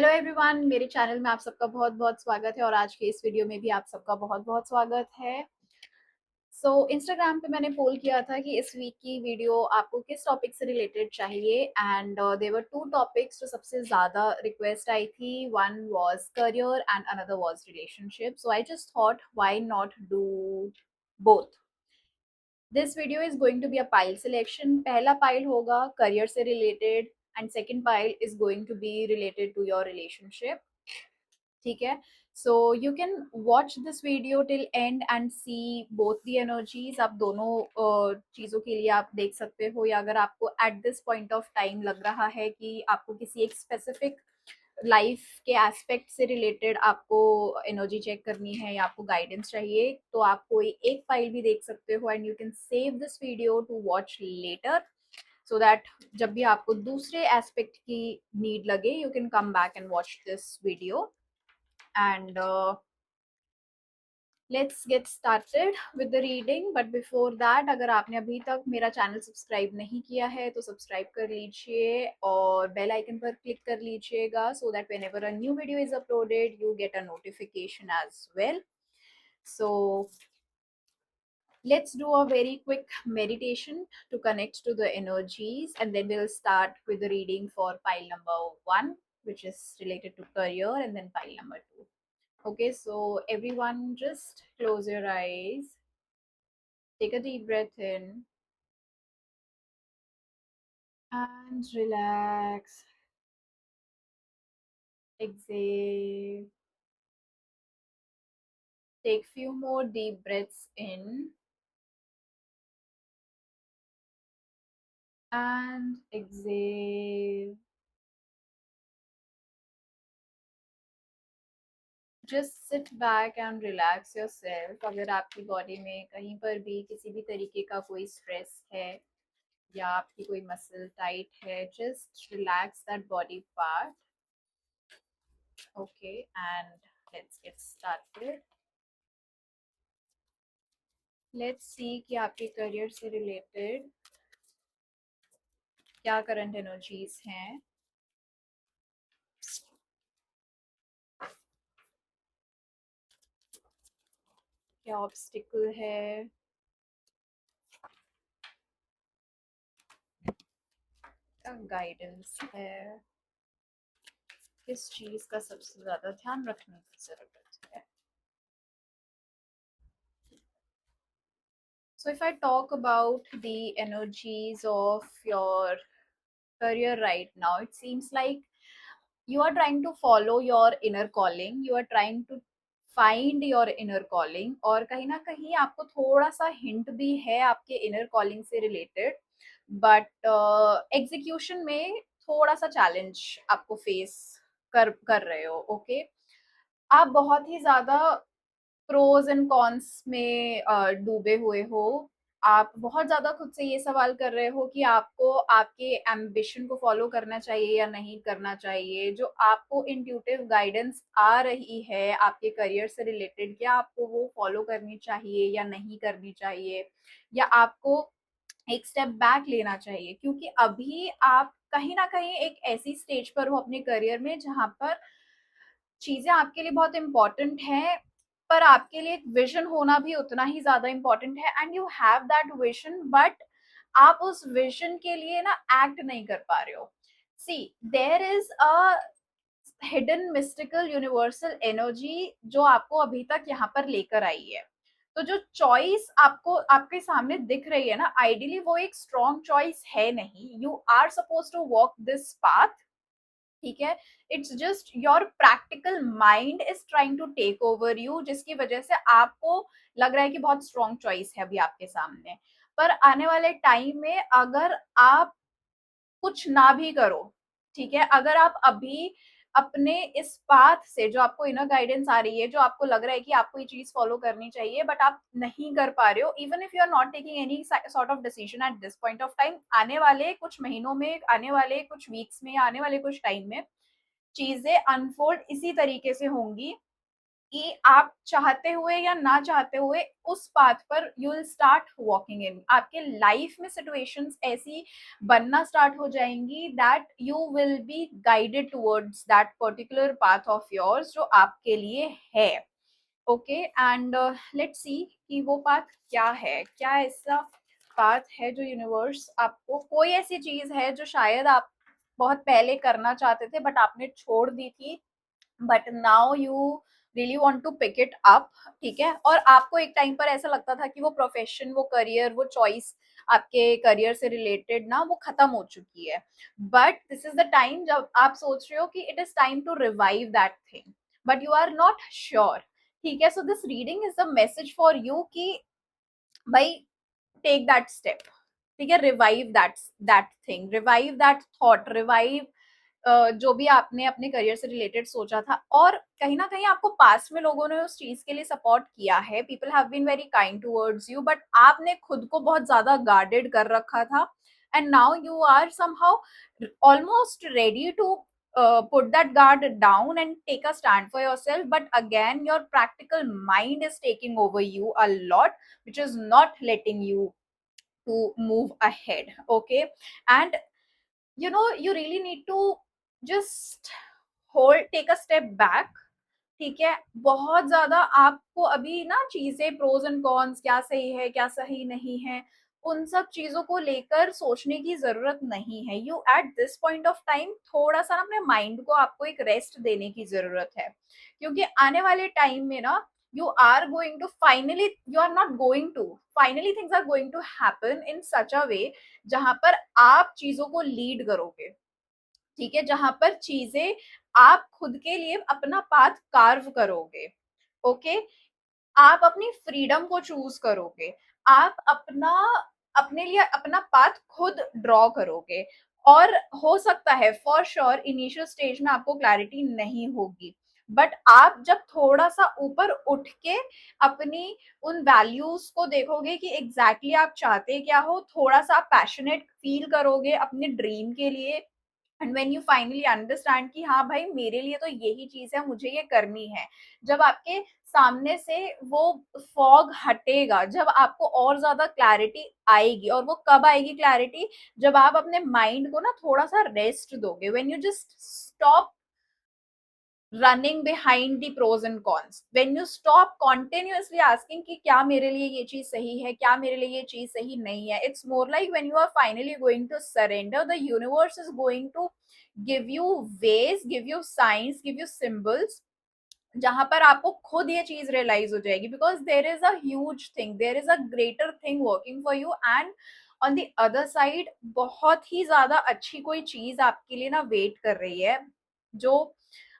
Hello everyone, मेरे channel में आप सबका बहुत बहुत स्वागत है और आज के इस वीडियो में भी आप सबका बहुत बहुत स्वागत है। इंस्टाग्राम पे मैंने पोल किया था कि इस वीक की वीडियो आपको किस टॉपिक से रिलेटेड चाहिए and there were two topics जो सबसे ज़्यादा रिक्वेस्ट आई थी। One was career and another was relationship, so I just thought why not do both. This video is going to be a pile selection. पहला pile होगा career से related and second pile is going to be related to your relationship. ठीक है, so you can watch this video till end and see both the energies. आप दोनों चीज़ों के लिए आप देख सकते हो, या अगर आपको eight this point of time लग रहा है कि आपको किसी एक स्पेसिफिक लाइफ के एस्पेक्ट से रिलेटेड आपको एनर्जी चेक करनी है या आपको गाइडेंस चाहिए, तो आप कोई एक फाइल भी देख सकते हो and you can save this video to watch later, so that जब भी आपको दूसरे एस्पेक्ट की नीड लगे you can come back and watch this video. And let's get started with the reading, but before that अगर आपने अभी तक मेरा चैनल सब्सक्राइब नहीं किया है तो सब्सक्राइब कर लीजिए और बेल आइकन पर क्लिक कर लीजिएगा, so that whenever a new video is uploaded you get a notification as well. So let's do a very quick meditation to connect to the energies, and then we'll start with the reading for pile number 1, which is related to career, and then pile number 2. Okay, so everyone just close your eyes, take a deep breath in and relax. Exhale. Take few more deep breaths in and exhale. Just sit back and relax yourself. अगर आपकी body में कहीं पर भी किसी भी तरीके का कोई स्ट्रेस है या आपकी कोई मसल टाइट है, just relax that body part. Okay, and let's get started. Let's see कि आपके करियर से रिलेटेड क्या करंट एनर्जीज हैं। क्या ऑब्स्टिकल है, क्या गाइडेंस है, किस चीज का सबसे ज्यादा ध्यान रखने की जरूरत है। So if I talk about the energies of your career right now, it seems like you are trying to follow your inner calling, you are trying to find your inner calling, और कहीं ना कहीं आपको थोड़ा सा hint भी है आपके इनर कॉलिंग से रिलेटेड, बट एग्जीक्यूशन में थोड़ा सा चैलेंज आपको फेस कर रहे हो। ओके, आप बहुत ही ज्यादा प्रोज एंड कॉन्स में डूबे हुए हो। आप बहुत ज्यादा खुद से ये सवाल कर रहे हो कि आपको आपके एम्बिशन को फॉलो करना चाहिए या नहीं करना चाहिए। जो आपको इंट्यूटिव गाइडेंस आ रही है आपके करियर से रिलेटेड, क्या आपको वो फॉलो करनी चाहिए या नहीं करनी चाहिए, या आपको एक स्टेप बैक लेना चाहिए, क्योंकि अभी आप कहीं ना कहीं एक ऐसी स्टेज पर हो अपने करियर में जहां पर चीजें आपके लिए बहुत इंपॉर्टेंट है, पर आपके लिए एक विजन होना भी उतना ही ज्यादा इंपॉर्टेंट है and you have that vision, but आप उस विजन के लिए ना एक्ट नहीं कर पा रहे हो। See, there is a hidden mystical universal energy जो आपको अभी तक यहाँ पर लेकर आई है। तो जो चॉइस आपको आपके सामने दिख रही है ना, आइडियली वो एक स्ट्रॉन्ग चॉइस है नहीं। You are suppose to walk this path, ठीक है। It's just your practical mind is trying to take over you, जिसकी वजह से आपको लग रहा है कि बहुत स्ट्रॉन्ग चॉइस है अभी आपके सामने। पर आने वाले टाइम में अगर आप कुछ ना भी करो, ठीक है, अगर आप अभी अपने इस पाथ से जो आपको इनर गाइडेंस आ रही है, जो आपको लग रहा है कि आपको ये चीज फॉलो करनी चाहिए बट आप नहीं कर पा रहे हो, even if you are not taking any sort of decision at this point of time, आने वाले कुछ महीनों में, आने वाले कुछ वीक्स में, आने वाले कुछ टाइम में चीजें अनफोल्ड इसी तरीके से होंगी कि आप चाहते हुए या ना चाहते हुए उस पाथ पर you will start walking in. आपके लाइफ में सिचुएशंस ऐसी बनना स्टार्ट हो जाएंगी that you will be guided towards that particular path of yours जो आपके लिए है। ओके, एंड लेट्स सी कि वो पाथ क्या है, क्या ऐसा पाथ है जो यूनिवर्स आपको, कोई ऐसी चीज है जो शायद आप बहुत पहले करना चाहते थे बट आपने छोड़ दी थी, but now you really want to pick it up. ठीक है, और आपको एक टाइम पर ऐसा लगता था कि वो प्रोफेशन, वो करियर, वो चॉइस आपके करियर से रिलेटेड ना वो खत्म हो चुकी है, but this is the time जब आप सोच रहे हो कि it is time to revive that thing, but you are not sure. ठीक है, so this reading is a message for you कि भाई टेक दैट स्टेप। ठीक है, revive that thing, revive that thought, revive जो भी आपने अपने करियर से रिलेटेड सोचा था। और कहीं ना कहीं आपको पास में लोगों ने उस चीज के लिए सपोर्ट किया है, people have been very kind towards you, but आपने खुद को बहुत ज्यादा गार्डेड कर रखा था, and now you are somehow almost ready to put that guard down and take a stand for yourself, but again your practical mind is taking over you a lot, which is not letting you to move ahead. Okay, and you really need to just hold, take a step back। ठीक है, बहुत ज्यादा आपको अभी ना चीजें, pros and cons, क्या सही है क्या सही नहीं है, उन सब चीजों को लेकर सोचने की जरूरत नहीं है। You eight this point of time थोड़ा सा ना अपने माइंड को आपको एक रेस्ट देने की जरूरत है, क्योंकि आने वाले टाइम में ना you are going to finally, you are not going to finally, things are going to happen in such a way जहां पर आप चीजों को लीड करोगे। ठीक है, जहां पर चीजें आप खुद के लिए अपना पाथ कार्व करोगे। ओके, आप अपनी फ्रीडम को चूज करोगे, आप अपना, अपने लिए अपना पाथ खुद ड्रॉ करोगे। और हो सकता है फॉर श्योर इनिशियल स्टेज में आपको क्लैरिटी नहीं होगी, बट आप जब थोड़ा सा ऊपर उठ के अपनी उन वैल्यूज को देखोगे कि एग्जैक्टली exactly आप चाहते क्या हो, थोड़ा सा पैशनेट फील करोगे अपने ड्रीम के लिए, and when you finally understand कि हाँ भाई मेरे लिए तो यही चीज है, मुझे ये करनी है, जब आपके सामने से वो फॉग हटेगा, जब आपको और ज्यादा क्लैरिटी आएगी, और वो कब आएगी क्लैरिटी, जब आप अपने माइंड को ना थोड़ा सा रेस्ट दोगे, when you just stop running behind the pros and cons, when you stop continuously asking कि क्या मेरे लिए ये चीज सही है, क्या मेरे लिए ये चीज सही नहीं है, it's more like when you are finally going to surrender, the universe is going to give you ways, give you signs, give you symbols, जहां पर आपको खुद ये चीज रियलाइज हो जाएगी, because there is a huge thing, there is a greater thing working for you, and on the other side बहुत ही ज्यादा अच्छी कोई चीज आपके लिए ना वेट कर रही है, जो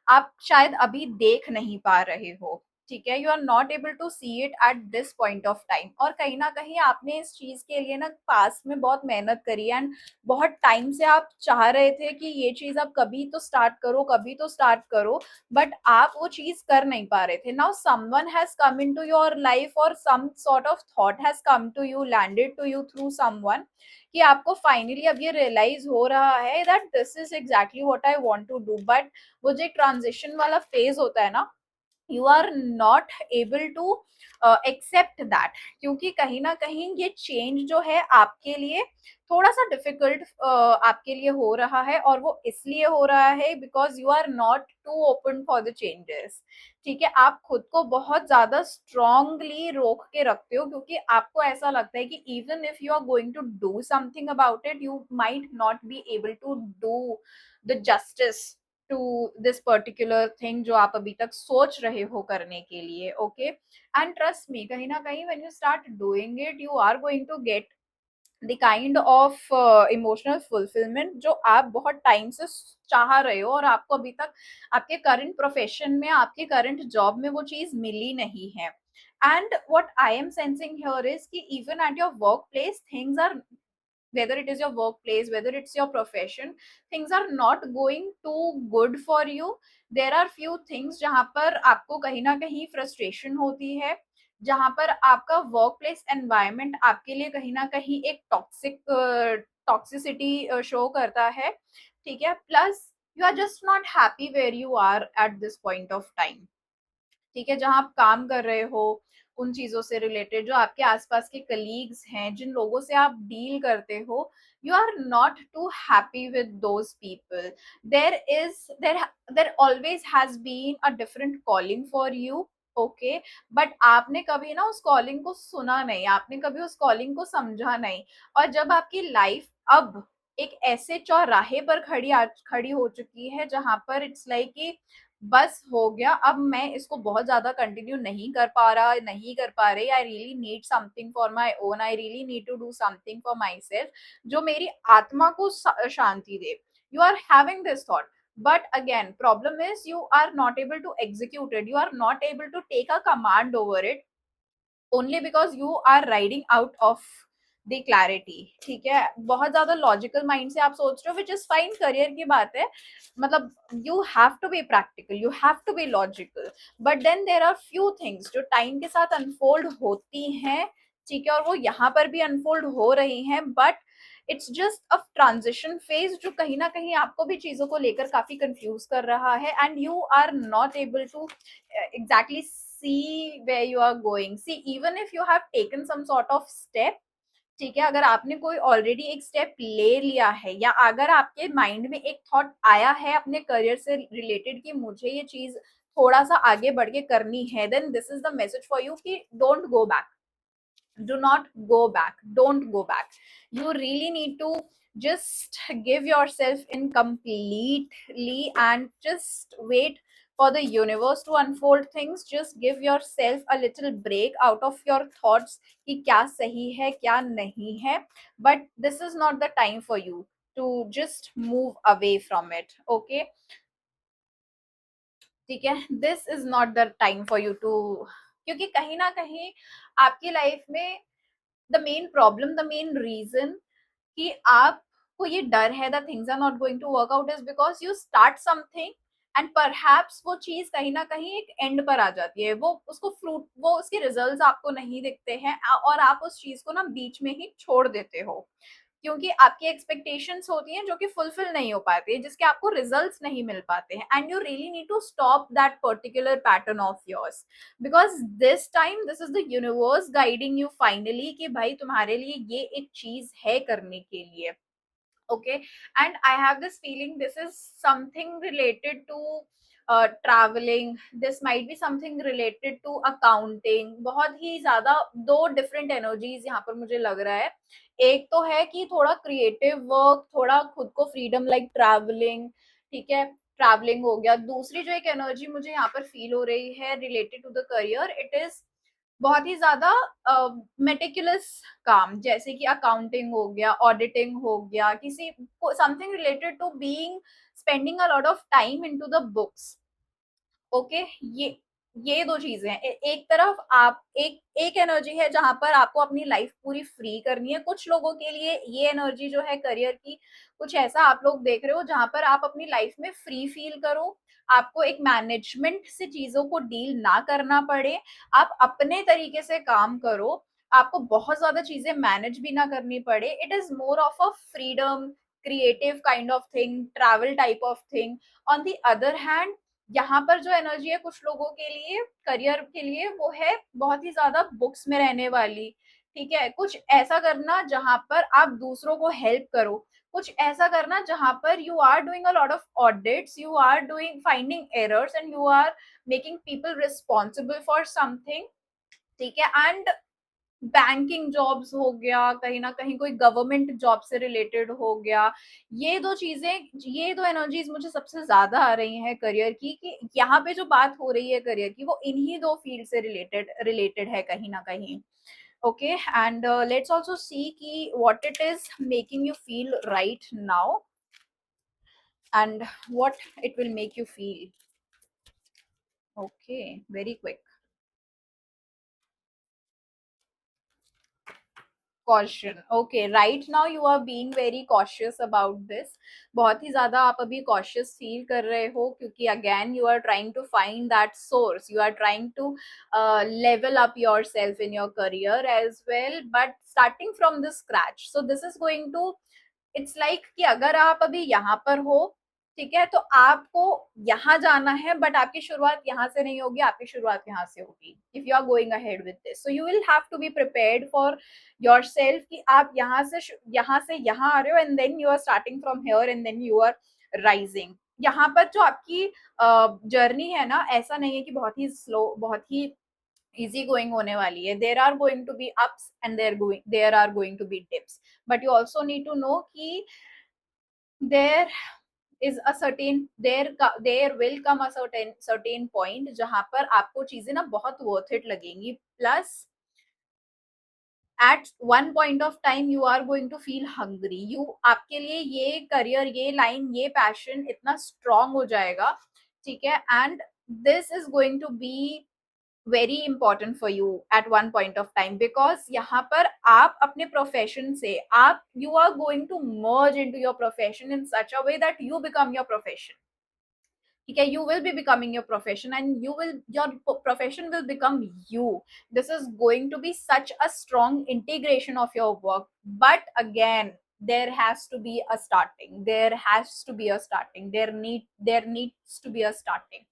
आप शायद अभी देख नहीं पा रहे हो। ठीक है, you are not able to see it at this point of time, और कहीं ना कहीं आपने इस चीज के लिए ना पास में बहुत मेहनत करी है, एंड बहुत टाइम से आप चाह रहे थे कि ये चीज आप कभी तो स्टार्ट करो, कभी तो स्टार्ट करो, बट आप वो चीज कर नहीं पा रहे थे। Now someone has come into your life, और some sort of thought has come to you, landed to you through someone, कि आपको फाइनली अब ये रियलाइज हो रहा है that this is exactly what I want to do, but वो जो ट्रांजिशन वाला फेज होता है ना, you are not able to accept that, क्योंकि कहीं ना कहीं ये चेंज जो है आपके लिए थोड़ा सा डिफिकल्ट आपके लिए हो रहा है, और वो इसलिए हो रहा है because you are not too open for the changes. ठीक है, आप खुद को बहुत ज्यादा स्ट्रांगली रोक के रखते हो, क्योंकि आपको ऐसा लगता है कि even if you are going to do something about it, you might not be able to do the justice to this particular thing जो आप अभी तक सोच रहे हो करने के लिए। ओके, एंड ट्रस्ट मी, कहीं ना कहीं when you start doing it, you are going to get the kind of emotional fulfilment जो आप बहुत टाइम से चाह रहे हो, और आपको अभी तक आपके करंट प्रोफेशन में, आपके करंट जॉब में वो चीज मिली नहीं है। And what I am sensing here is कि even at your work place things are, whether it is your workplace, whether it's your profession, things are not going too good for you। there are few things जहां पर आपको कहीं ना कहीं frustration होती है, जहां पर आपका वर्क प्लेस एनवायरमेंट आपके लिए कहीं ना कहीं एक टॉक्सिसिटी शो करता है। ठीक है, plus you are just not happy where you are at this point of time. ठीक है, जहाँ आप काम कर रहे हो, उन चीजों से रिलेटेड, जो आपके आसपास के कलीग्स हैं, जिन लोगों से आप डील करते हो, you are not too happy with those people. There is there always has been a different calling for you. Okay, but आपने कभी ना उस कॉलिंग को सुना नहीं, आपने कभी उस कॉलिंग को समझा नहीं. और जब आपकी लाइफ अब एक ऐसे चौराहे पर खड़ी हो चुकी है जहां पर इट्स लाइक कि बस हो गया, अब मैं इसको बहुत ज्यादा कंटिन्यू नहीं कर पा रहा, नहीं कर पा रही, I really need something for my own, I really need to do something for my self, जो मेरी आत्मा को शांति दे. You are having this thought, but again problem is you are not able to execute it, you are not able to take a command over it, only because you are riding out of the clarity. ठीक है, बहुत ज्यादा logical mind से आप सोच रहे हो, which is fine, career की बात है, मतलब you have to be practical, you have to be logical, but then there are few things जो टाइम के साथ अनफोल्ड होती हैं. ठीक है, और वो यहाँ पर भी अनफोल्ड हो रही हैं, but it's just a transition phase जो कहीं ना कहीं आपको भी चीजों को लेकर काफी कंफ्यूज कर रहा है, and you are not able to exactly see where you are going. See, even if you have taken some sort of step, ठीक है, अगर आपने कोई ऑलरेडी एक स्टेप ले लिया है, या अगर आपके माइंड में एक थॉट आया है अपने करियर से रिलेटेड कि मुझे ये चीज थोड़ा सा आगे बढ़ के करनी है, then this is the message for you कि don't go back, do not go back, don't go back. You really need to just give yourself in completely and just wait for the universe to unfold things. Just give yourself a little break out of your thoughts कि क्या सही है क्या नहीं है, but this is not the time for you to just move away from it. Okay, ठीक है, this is not the time for you to, क्योंकि कहीं ना कहीं आपकी लाइफ में the main problem, the main reason कि आपको ये डर है that things are not going to work out is because you start something and perhaps वो चीज कहीं ना कहीं एक एंड पर आ जाती है, वो उसको फ्रूट, वो उसके रिजल्ट्स आपको नहीं दिखते हैं, और आप उस चीज को ना बीच में ही छोड़ देते हो, क्योंकि आपकी एक्सपेक्टेशंस होती हैं जो कि फुलफिल नहीं हो पाती है, जिसके आपको रिजल्ट्स नहीं मिल पाते हैं, and you really need to stop that particular pattern of yours, because this time this is the universe guiding you finally कि भाई तुम्हारे लिए ये एक चीज है करने के लिए. Okay, and I have this feeling this is something related to traveling, this might be something related to accounting. बहुत ही ज्यादा दो डिफरेंट एनर्जीज यहाँ पर मुझे लग रहा है. एक तो है कि थोड़ा क्रिएटिव वर्क, थोड़ा खुद को फ्रीडम, लाइक ट्रैवलिंग. ठीक है, ट्रैवलिंग हो गया. दूसरी जो एक एनर्जी मुझे यहाँ पर फील हो रही है related to the career, it is बहुत ही ज्यादा मेटिकुलस काम, जैसे कि अकाउंटिंग हो गया, ऑडिटिंग हो गया, किसी something related to being, spending a lot of time into the books. Okay, ये दो चीजें हैं. एक तरफ आप एक एक एनर्जी है जहां पर आपको अपनी लाइफ पूरी फ्री करनी है. कुछ लोगों के लिए ये एनर्जी जो है करियर की, कुछ ऐसा आप लोग देख रहे हो जहां पर आप अपनी लाइफ में फ्री फील करो, आपको एक मैनेजमेंट से चीजों को डील ना करना पड़े, आप अपने तरीके से काम करो, आपको बहुत ज्यादा चीजें मैनेज भी ना करनी पड़े. It is more of a freedom, creative kind of thing, travel type of thing. On the other hand, यहाँ पर जो एनर्जी है कुछ लोगों के लिए करियर के लिए, वो है बहुत ही ज्यादा बुक्स में रहने वाली. ठीक है, कुछ ऐसा करना जहां पर आप दूसरों को हेल्प करो, कुछ ऐसा करना जहां पर you are doing a lot of audits, you are doing finding errors and you are making people responsible for something. ठीक है, एंड बैंकिंग जॉब्स हो गया, कहीं ना कहीं कोई गवर्नमेंट जॉब से रिलेटेड हो गया. ये दो चीजें, ये दो एनर्जीज मुझे सबसे ज्यादा आ रही हैं करियर की, कि यहाँ पे जो बात हो रही है करियर की, वो इन्हीं दो फील्ड से रिलेटेड है कहीं ना कहीं. Okay, and let's also see कि what it is making you feel right now and what it will make you feel. Okay, very quick. Caution. Okay, right now you are being very cautious about this. बहुत ही ज्यादा आप अभी cautious feel कर रहे हो, क्योंकि again you are trying to find that source, you are trying to level up your self in your career as well, but starting from the scratch. So this is going to, it's like कि अगर आप अभी यहाँ पर हो, ठीक है, तो आपको यहाँ जाना है, बट आपकी शुरुआत यहाँ से नहीं होगी, आपकी शुरुआत यहाँ से होगी। If you are going ahead with this, so you will have to be prepared for yourself कि आप यहाँ से यहाँ आ रहे हो, and then you are starting from here, and then you are rising. यहाँ पर जो आपकी जर्नी है ना, ऐसा नहीं है कि बहुत ही स्लो, बहुत ही easy going होने वाली है. There are going to be ups and there are going to be dips, but you also need to know कि there is a certain there will come a certain point जहां पर आपको चीजें ना बहुत worth it लगेंगी. Plus at one point of time you are going to feel hungry. You आपके लिए ये करियर, ये लाइन, ये पैशन इतना स्ट्रांग हो जाएगा, ठीक है, and this is going to be very important for you at one point of time, because यहाँ पर आप अपने प्रोफेशन से आप you are going to merge into your profession in such a way that you become your profession. ठीक है, you will be becoming your profession, and your profession will become you. This is going to be such a strong integration of your work, but again there has to be a starting, there needs to be a starting.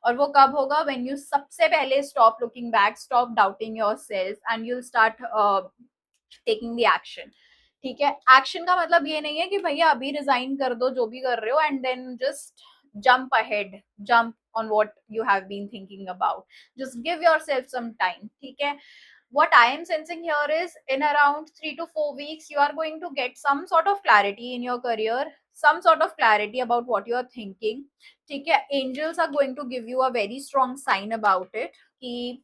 और वो कब होगा? when you सबसे पहले stop looking back, stop doubting yourself, and you'll start taking the action. ठीक है, action का मतलब ये नहीं है कि भैया अभी रिजाइन कर दो जो भी कर रहे हो, and then just jump ahead, jump on what you have been thinking about. Just give yourself some time. ठीक है, what I am sensing here is in around 3 to 4 weeks you are going to get some sort of clarity in your career, some sort of clarity about what you are thinking. ठीक है, angels are going to give you a very strong sign about it कि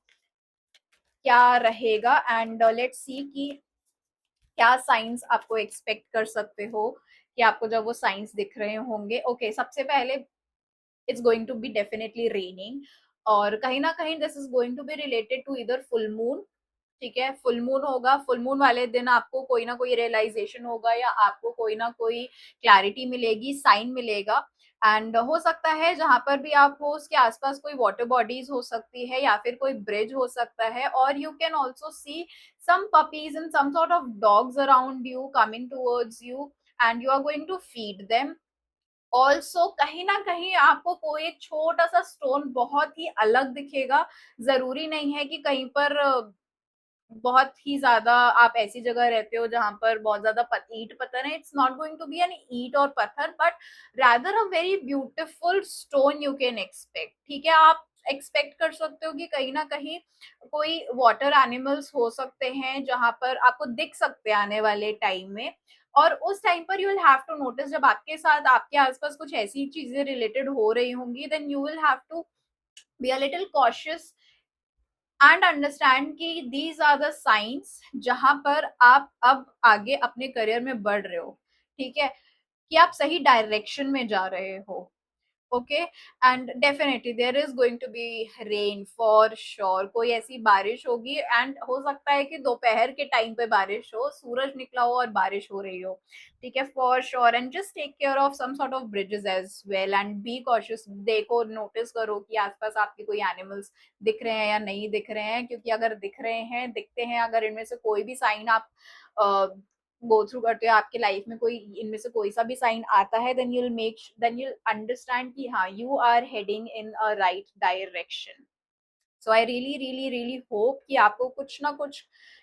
क्या रहेगा, and let's see कि क्या science आपको expect कर सकते हो कि आपको जब वो साइंस दिख रहे होंगे. ओके, सबसे पहले it's going to be definitely raining, और कहीं ना कहीं this is going to be related to इधर फुल मून. ठीक है, फुल मून होगा, फुल मून वाले दिन आपको कोई ना कोई रियलाइजेशन होगा, या आपको कोई ना कोई क्लैरिटी मिलेगी, साइन मिलेगा. एंड हो सकता है जहां पर भी आप हो उसके आसपास कोई वाटर बॉडीज हो सकती है, या फिर कोई ब्रिज हो सकता है, और you can also see some puppies and some sort of dogs around you coming towards you, and you are going to feed them. Also कहीं ना कहीं आपको कोई एक छोटा सा स्टोन बहुत ही अलग दिखेगा. जरूरी नहीं है कि कहीं पर बहुत ही ज्यादा आप ऐसी जगह रहते हो जहां पर बहुत ज्यादा ईट पत्थर है. It's not going to be an ईट और पत्थर, but rather a very beautiful stone you can expect. ठीक है, आप एक्सपेक्ट कर सकते हो कि कहीं ना कहीं कोई वाटर एनिमल्स हो सकते हैं जहां पर आपको दिख सकते हैं आने वाले टाइम में. और उस टाइम पर you will have to notice, जब आपके साथ आपके आसपास कुछ ऐसी चीजें रिलेटेड हो रही होंगी, then you will have to be a little cautious and understand कि दीज आर द साइंस जहां पर आप अब आगे अपने करियर में बढ़ रहे हो. ठीक है, कि आप सही डायरेक्शन में जा रहे हो. Okay, and definitely there is going to be rain for sure. कोई ऐसी बारिश होगी, एंड हो सकता है कि दोपहर के टाइम पे बारिश हो, सूरज निकला हो और बारिश हो रही हो. ठीक है, for sure. And just take care of some sort of bridges as well, and be cautious. देखो, नोटिस करो कि आसपास आपके कोई एनिमल्स दिख रहे हैं या नहीं दिख रहे हैं, क्योंकि अगर दिख रहे हैं, दिखते हैं, अगर इनमें से कोई भी साइन आप गो थ्रू करते हो आपके लाइफ में, कोई इनमें से कोई सा भी साइन आता है, देन you'll अंडरस्टैंड कि हाँ, you are heading in a right direction. So I really really really hope कि आपको कुछ ना कुछ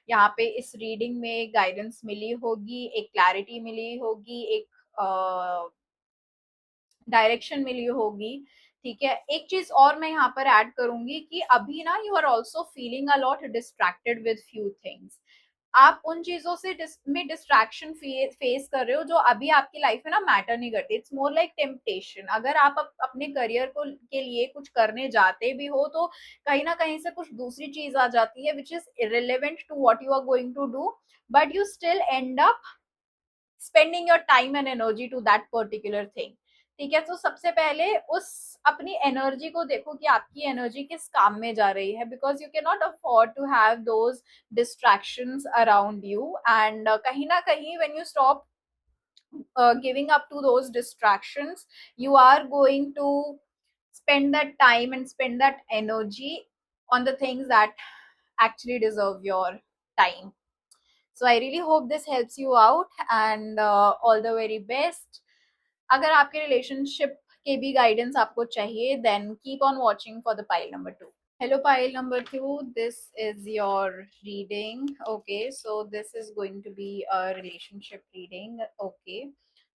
यहाँ पे इस रीडिंग में गाइडेंस मिली होगी, एक क्लैरिटी मिली होगी, एक डायरेक्शन मिली होगी. ठीक है, एक चीज और मैं यहाँ पर ऐड करूंगी कि अभी ना you are also feeling a lot distracted with few things. आप उन चीजों से में डिस्ट्रैक्शन फेस कर रहे हो जो अभी आपकी लाइफ में ना मैटर नहीं करती. It's more like temptation. अगर आप अपने करियर को के लिए कुछ करने जाते भी हो, तो कहीं ना कहीं से कुछ दूसरी चीज आ जाती है which is irrelevant to what you are going to do, but you still end up spending your time and energy to that particular thing. ठीक है, तो सबसे पहले उस अपनी एनर्जी को देखो कि आपकी एनर्जी किस काम में जा रही है, because you can not afford to have those distractions around you. And कहीं ना कहीं when you stop giving up to those distractions, you are going to spend that time and spend that energy on the things that actually deserve your time. So I really hope this helps you out, and all the very best. अगर आपके relationship के भी guidance आपको चाहिए, then keep on watching for the pile number 2. Hello, pile number 2. This is your reading. Okay, so this is going to be a relationship reading. Okay,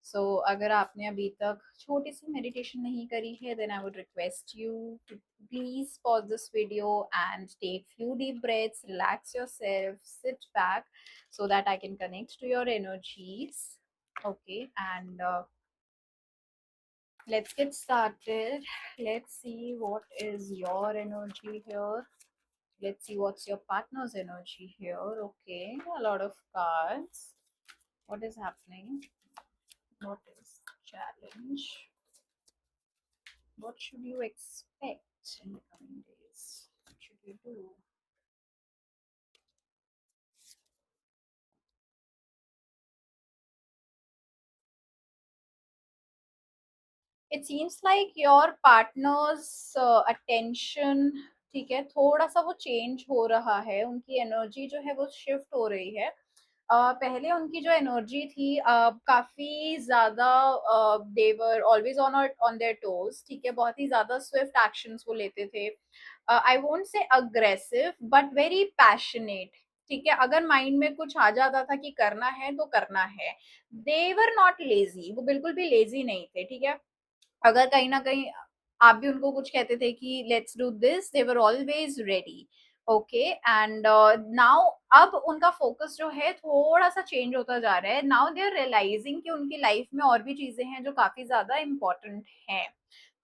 so अगर आपने अभी तक छोटी सी meditation नहीं करी है, then I would request you to please pause this video and take few deep breaths, relax yourself, sit back so that I can connect to your energies. Okay, and let's get started. Let's see what is your energy here. Let's see what's your partner's energy here. Okay, a lot of cards. What is happening? What is challenge? What should you expect in the coming days? What should you do? It seems like your partner's attention, ठीक है, थोड़ा सा वो change हो रहा है, उनकी energy जो है वो शिफ्ट हो रही है. पहले उनकी जो एनर्जी थी काफी ज्यादा, देवर ऑलवेज ऑन देयर टोज, ठीक है, बहुत ही ज्यादा स्विफ्ट एक्शंस वो लेते थे. आई वोंट से अग्रेसिव बट वेरी पैशनेट. ठीक है, अगर माइंड में कुछ आ जाता था कि करना है तो करना है. दे वर नॉट लेजी, वो बिल्कुल भी लेजी नहीं थे. ठीक है, अगर कहीं ना कहीं आप भी उनको कुछ कहते थे कि let's do this, they were always ready. Okay, and now अब उनका फोकस जो है थोड़ा सा चेंज होता जा रहा है. नाउ दे आर रियलाइजिंग कि उनकी लाइफ में और भी चीजें हैं जो काफी ज्यादा इंपॉर्टेंट हैं.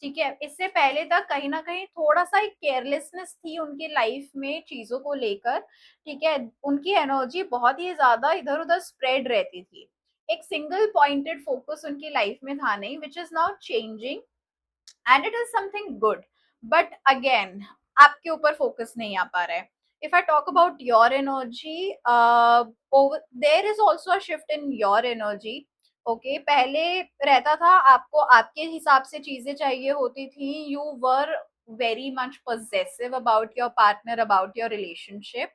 ठीक है, इससे पहले तक कहीं ना कहीं थोड़ा सा एक केयरलेसनेस थी उनकी लाइफ में चीजों को लेकर. ठीक है, उनकी एनर्जी बहुत ही ज्यादा इधर उधर स्प्रेड रहती थी. एक सिंगल पॉइंटेड फोकस उनकी लाइफ में था नहीं, which is now changing and it is something good. But again आपके ऊपर फोकस नहीं आ पा रहा है. If I talk about your energy, there is also a shift in your energy. Okay, पहले रहता था आपको आपके हिसाब से चीजें चाहिए होती थी. You were very much possessive about your partner, about your relationship.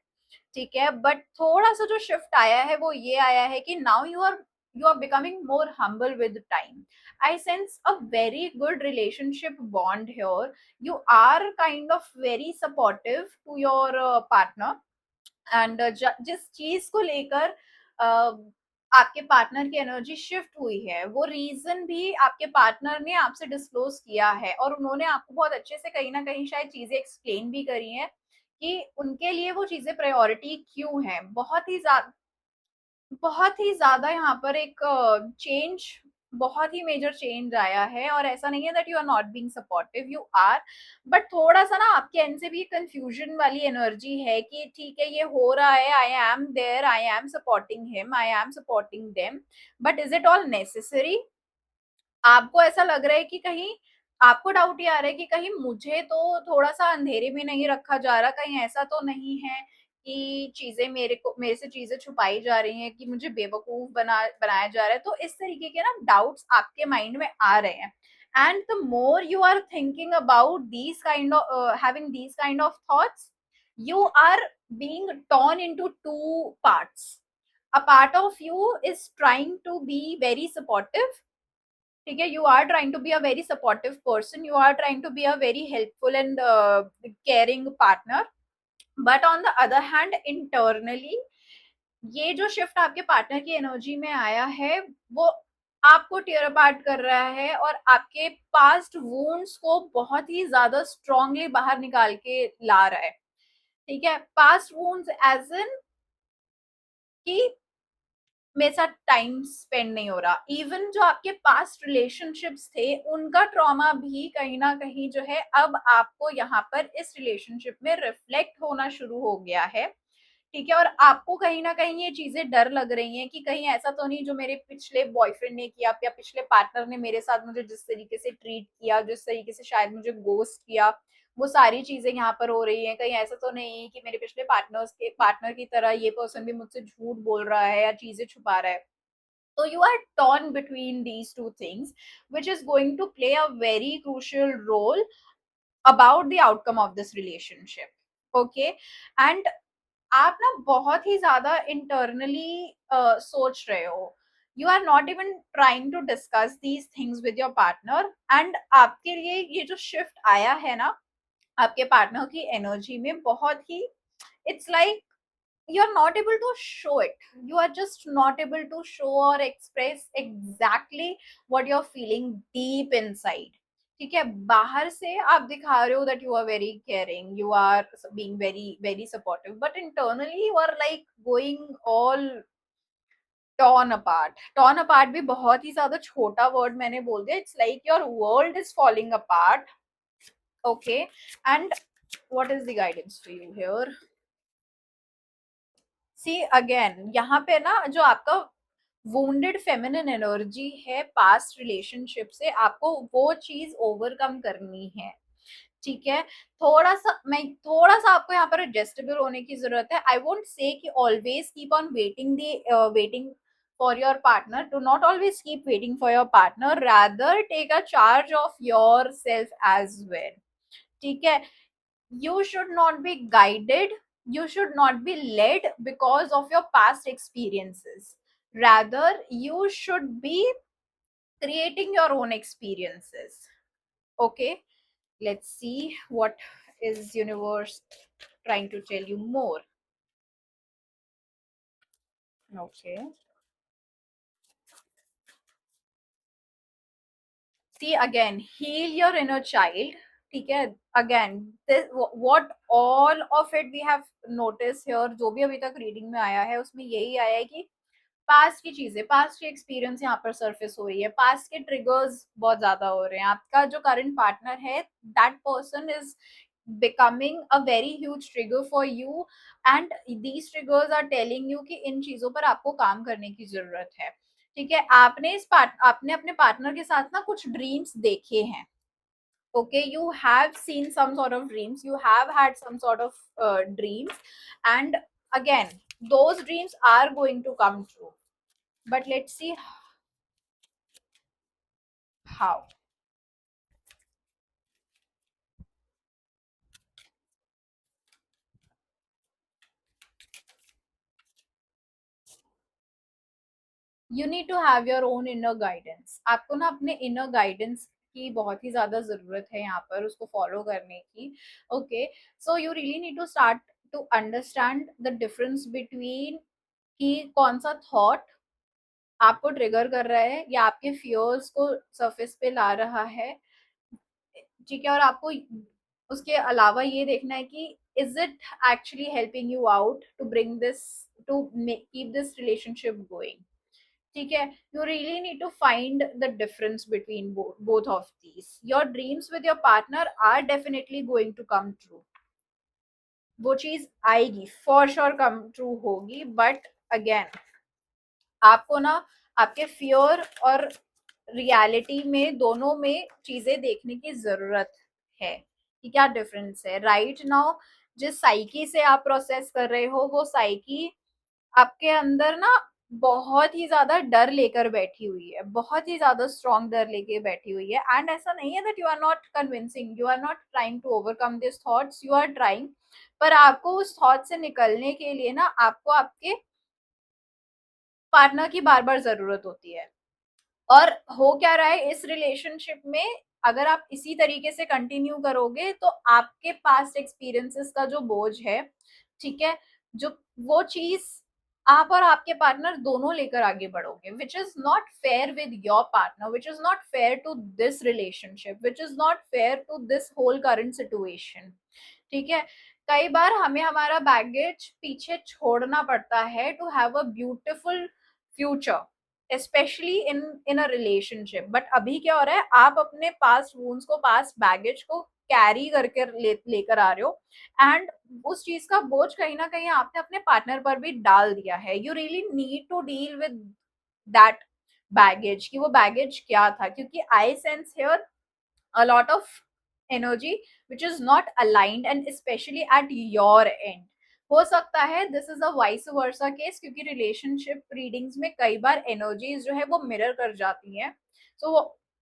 ठीक है, बट थोड़ा सा जो शिफ्ट आया है वो ये आया है कि now you are becoming more humble with time. I sense a very good relationship bond here. You are kind of very supportive to your partner. And जिस चीज को लेकर आपके पार्टनर की एनर्जी शिफ्ट हुई है, वो रीजन भी आपके पार्टनर ने आपसे डिस्क्लोज किया है और उन्होंने आपको बहुत अच्छे से कहीं ना कहीं शायद चीजें एक्सप्लेन भी करी हैं कि उनके लिए वो चीजें प्रायोरिटी क्यों है. बहुत ही ज्यादा यहाँ पर एक चेंज, बहुत ही मेजर चेंज आया है. और ऐसा नहीं है that you are not being supportive, you are. But थोड़ा सा ना आपके एंड से भी कंफ्यूजन वाली एनर्जी है कि ठीक है ये हो रहा है, I am there, I am supporting him, I am supporting them, but is it all necessary. आपको ऐसा लग रहा है कि कहीं आपको डाउट ये आ रहा है कि कहीं मुझे तो थोड़ा सा अंधेरे में नहीं रखा जा रहा, कहीं ऐसा तो नहीं है कि चीजें मेरे से चीजें छुपाई जा रही हैं, कि मुझे बेवकूफ बनाया जा रहा है. तो इस तरीके के ना डाउट्स आपके माइंड में आ रहे हैं. And the more you are thinking about these kind of having these kind of thoughts, you are being torn into two parts. A part of you is trying to be very supportive. ठीक है, you are trying to be a very supportive person, you are trying to be a very helpful and caring partner. But on the other hand internally ये जो shift आपके partner की energy में आया है वो आपको टीयर अपार्ट कर रहा है और आपके पास्ट वुंड्स को बहुत ही ज्यादा स्ट्रांगली बाहर निकाल के ला रहा है. ठीक है, पास्ट वुंड्स एज इन कि मेरे साथ टाइम स्पेंड नहीं हो रहा. इवन जो आपके पास्ट रिलेशनशिप्स थे उनका ट्रॉमा भी कहीं ना कहीं जो है अब आपको यहाँ पर इस रिलेशनशिप में रिफ्लेक्ट होना शुरू हो गया है. ठीक है, और आपको कहीं ना कहीं ये चीजें डर लग रही हैं कि कहीं ऐसा तो नहीं जो मेरे पिछले बॉयफ्रेंड ने किया या पिछले पार्टनर ने मेरे साथ मुझे जिस तरीके से ट्रीट किया, जिस तरीके से शायद मुझे गोस्ट किया, वो सारी चीजें यहाँ पर हो रही हैं. कहीं ऐसा तो नहीं कि मेरे पिछले पार्टनर की तरह ये पर्सन भी मुझसे झूठ बोल रहा है या चीजें छुपा रहा है. So you are torn between these two things, which is going to play a very crucial role about the outcome of this relationship. Okay, and आप ना बहुत ही ज्यादा इंटरनली सोच रहे हो. You are not even trying to discuss these things with your partner, and आपके लिए ये जो शिफ्ट आया है ना आपके पार्टनर की एनर्जी में, बहुत ही, it's like you are not able to show it, you are just not able to show or express exactly what you're feeling deep inside. ठीक है, बाहर से आप दिखा रहे हो that you are very caring, you are being very very supportive, but internally you are like going all torn apart. Torn apart भी बहुत ही ज्यादा छोटा वर्ड मैंने बोल दिया. It's like your world is falling apart. Okay, and what is the guidance for you here? See again यहाँ पे ना जो आपका वुंडेड फेमिनिन एनर्जी है पास्ट रिलेशनशिप से, आपको वो चीज ओवरकम करनी है. ठीक है, थोड़ा सा आपको यहाँ पर एडजस्टेबल होने की जरूरत है. आई वोंट से कि always keep on waiting for your partner. Do not always keep waiting for your partner, rather take a charge of yourself as well. ठीक है, you should not be guided, you should not be led because of your past experiences, rather you should be creating your own experiences. Okay, let's see what is universe trying to tell you more. Okay, see again, heal your inner child. ठीक है, again what all of it we have noticed here, जो भी अभी तक reading में आया है उसमें यही आया है कि पास्ट की चीजें, पास्ट की एक्सपीरियंस यहाँ पर सरफेस हो रही है, पास्ट के ट्रिगर्स बहुत ज्यादा हो रहे हैं. आपका जो करंट पार्टनर है, that person is becoming a very huge trigger for you, and these triggers are telling you कि इन चीजों पर आपको काम करने की जरूरत है. ठीक है, आपने अपने पार्टनर के साथ ना कुछ ड्रीम्स देखे हैं. Okay, you have seen some sort of dreams, you have had some sort of dreams, and again those dreams are going to come true, but let's see how. You need to have your own inner guidance. आपको ना अपने inner guidance की बहुत ही ज्यादा जरूरत है यहाँ पर, उसको फॉलो करने की. Okay, so you really need to start to understand the difference between कि कौन सा थॉट आपको ट्रिगर कर रहा है या आपके फियर्स को सरफेस पे ला रहा है. ठीक है, और आपको उसके अलावा ये देखना है कि is it actually helping you out to bring this, to keep this relationship going. ठीक है, you really need to find the difference between both of these. Your dreams with your partner are definitely going to come true. वो चीज आएगी, for sure come true होगी, but again आपको ना आपके fear और रियलिटी में, दोनों में चीजें देखने की जरूरत है कि क्या डिफरेंस है. राइट नाउ जिस साइकी से आप प्रोसेस कर रहे हो, वो साइकी आपके अंदर ना बहुत ही ज्यादा डर लेकर बैठी हुई है, बहुत ही ज्यादा स्ट्रॉन्ग डर लेके बैठी हुई है. एंड ऐसा नहीं है that you are not convincing, you are not trying to overcome this thoughts, you are trying, पर आपको उस थॉट से निकलने के लिए ना आपको आपके पार्टनर की बार बार जरूरत होती है. और हो क्या रहा है इस रिलेशनशिप में, अगर आप इसी तरीके से कंटिन्यू करोगे तो आपके पास्ट एक्सपीरियंसेस का जो बोझ है, ठीक है, जो वो चीज आप और आपके पार्टनर दोनों लेकर आगे बढ़ोगे, which is not fair with your partner, which is not fair to this relationship, which is not fair to this whole current situation. ठीक है, कई बार हमें हमारा बैगेज पीछे छोड़ना पड़ता है to have a beautiful future, specially in in a relationship. But अभी क्या हो रहा है, आप अपने पास्ट वूंड्स को, पास्ट बैगेज को कैरी करके लेकर आ रहे हो, एंड उस चीज का बोझ कहीं ना कहीं आपने अपने पार्टनर पर भी डाल दिया है. You really need to deal with that baggage, कि वो बैगेज क्या था, क्योंकि I sense here a lot of energy which is not aligned, and especially at your end. हो सकता है this is a vice versa case, क्योंकि relationship readings में कई बार एनर्जीज जो है वो मिरर कर जाती हैं. सो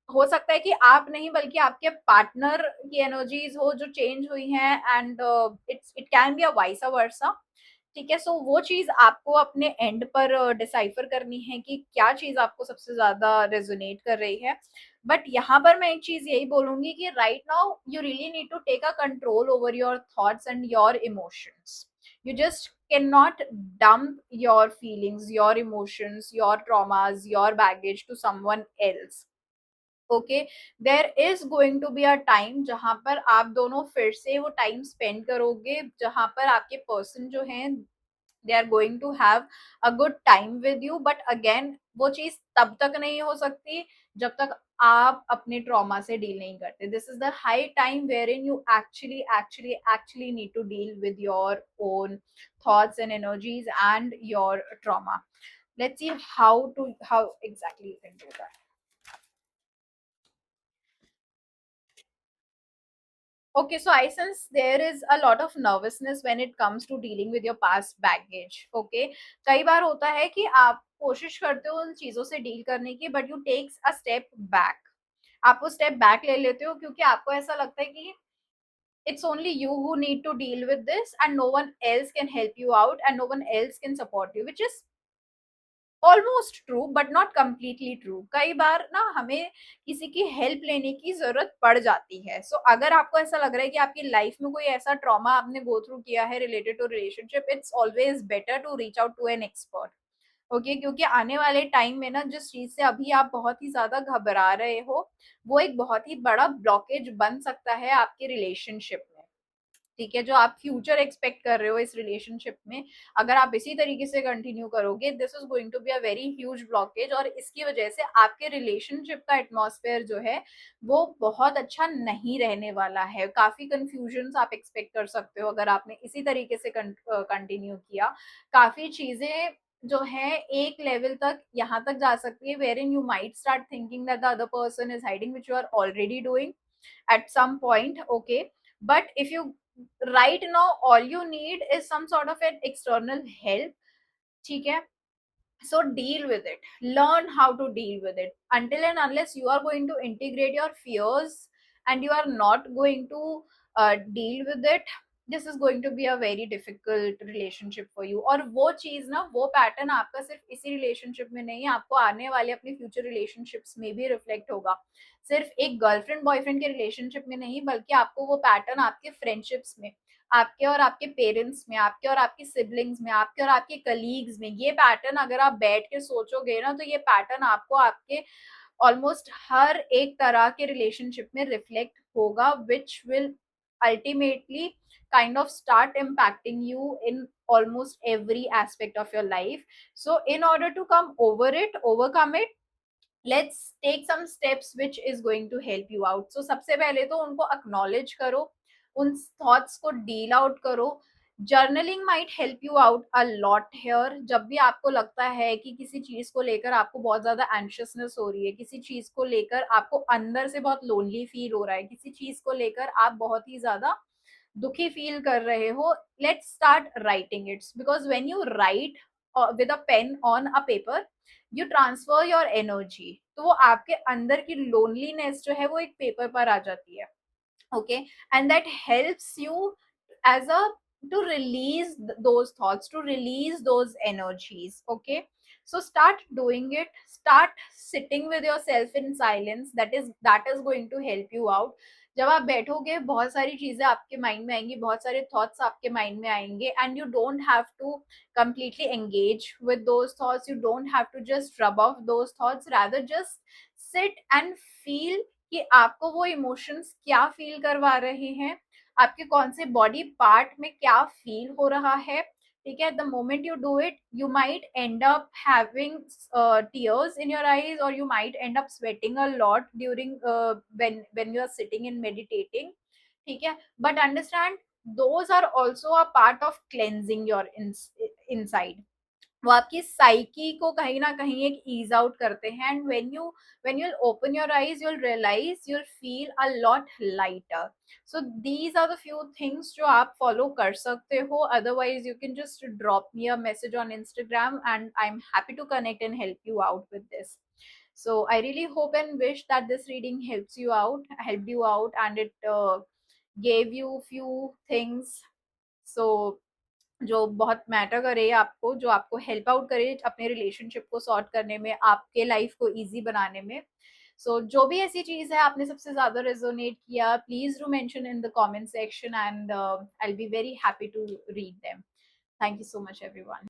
हो सकता है कि आप नहीं बल्कि आपके पार्टनर की एनर्जीज हो जो चेंज हुई हैं, and it can be a vice versa. ठीक है, सो वो चीज आपको अपने एंड पर डिसाइफर करनी है कि क्या चीज आपको सबसे ज्यादा रेजोनेट कर रही है। बट यहाँ पर मैं एक चीज यही बोलूंगी कि right now you really need to take a control over your thoughts and your emotions. You just cannot dump your feelings, your emotions, your traumas, your baggage to someone else. Okay, there is going to be a time जहां पर आप दोनों फिर से वो time spend करोगे, जहां पर आपके पर्सन जो हैं they are going to have a good time with you. But again वो चीज तब तक नहीं हो सकती जब तक आप अपने ट्रॉमा से डील नहीं करते। This is the high time wherein you actually need to deal with your own thoughts and energies and your trauma. Let's see how exactly you can do that. Okay, so I sense there is a lot of nervousness when it comes to dealing with your past baggage. Okay, कई बार होता है कि आप कोशिश करते हो उन चीजों से डील करने की, but you takes a step back. आप वो स्टेप बैक ले लेते हो क्योंकि आपको ऐसा लगता है कि it's only you who need to deal with this and no one else can help you out and no one else can support you, which is almost true but not completely true. कई बार ना हमें किसी की help लेने की जरूरत पड़ जाती है। सो अगर आपको ऐसा लग रहा है कि आपकी लाइफ में कोई ऐसा ट्रॉमा आपने गो थ्रू किया है related to relationship, it's always better to reach out to an expert. Okay, क्योंकि आने वाले टाइम में ना जिस चीज से अभी आप बहुत ही ज्यादा घबरा रहे हो वो एक बहुत ही बड़ा ब्लॉकेज बन सकता है आपके रिलेशनशिप में। ठीक है, जो आप फ्यूचर एक्सपेक्ट कर रहे हो इस रिलेशनशिप में, अगर आप इसी तरीके से कंटिन्यू करोगे this is going to be a very huge blockage, और इसकी वजह से आपके रिलेशनशिप का एटमॉस्फेयर जो है वो बहुत अच्छा नहीं रहने वाला है। काफी कंफ्यूजन आप एक्सपेक्ट कर सकते हो अगर आपने इसी तरीके से कंटिन्यू किया। काफी चीजें जो है एक लेवल तक यहाँ तक जा सकती है wherein you might start thinking that the other person is hiding which you are already doing at some point. Okay, but if you right now all you need is some sort of an external help, ठीक है, so deal with it, learn how to deal with it until and unless you are going to integrate your fears and you are not going to deal with it, this is going to be a very difficult relationship for you। और वो चीज ना वो pattern आपका सिर्फ इसी relationship में नहीं, आपको आने वाले अपने फ्यूचर रिलेशनशिप्स में भी रिफ्लेक्ट होगा। सिर्फ एक गर्लफ्रेंड बॉयफ्रेंड के रिलेशनशिप में नहीं, बल्कि आपको वो पैटर्न आपके फ्रेंडशिप्स में, आपके और आपके पेरेंट्स में, आपके और आपकी सिबलिंग्स में, आपके और आपके कलीग्स में, ये पैटर्न अगर आप बैठ के सोचोगे ना तो ये पैटर्न आपको आपके ऑलमोस्ट हर एक तरह के रिलेशनशिप में रिफ्लेक्ट होगा, which will ultimately kind of start impacting you in almost every aspect of your life। So in order to come over it, overcome it, let's take some steps which is going to help you out. So सबसे पहले तो उनको acknowledge करो, उन thoughts को deal out करो। Journaling might help you out a lot here. जब भी आपको लगता है कि किसी चीज को लेकर आपको बहुत ज्यादा एंशियसनेस हो रही है, किसी चीज को लेकर आपको अंदर से बहुत लोनली फील हो रहा है, किसी चीज को लेकर आप बहुत ही ज्यादा दुखी फील कर रहे हो, let's start writing it's, because when you right with a pain on a paper you transfer your energy, तो वो आपके अंदर की लोनलीनेस जो है वो एक पेपर पर आ जाती है। okay, and that helps you as a to release those thoughts, to release those energies। okay, so start doing it, start sitting with yourself in silence, that is going to help you out। जब आप बैठोगे बहुत सारी चीजें आपके mind में आएंगी, बहुत सारे थॉट्स आपके माइंड में आएंगे, and you don't have to completely engage with those thoughts, you don't have to just rub off those thoughts, rather just sit and feel कि आपको वो इमोशंस क्या फील करवा रहे हैं, आपके कौन से बॉडी पार्ट में क्या फील हो रहा है। ठीक है, the moment you do it you might and up having tears in your eyes, or you might end up sweating a lot during when you are sitting and meditating। ठीक है, but understand those are also a part of cleansing your inside। वो आपकी psyche को कहीं ना कहीं एक ease out करते हैं, and when you open your eyes you'll realize you'll feel a lot lighter। so these are the few things जो आप फॉलो कर सकते हो, otherwise you can just drop me a message on Instagram and I'm happy to connect and help you out with this। so I really hope and wish that this reading helped you out and it gave you few things। so जो बहुत matter करे आपको, जो आपको help out करे अपने relationship को sort करने में, आपके लाइफ को इजी बनाने में। सो जो भी ऐसी चीज है आपने सबसे ज्यादा रेजोनेट किया, please do mention in the comment section and I will be very happy to read them. Thank you so much everyone.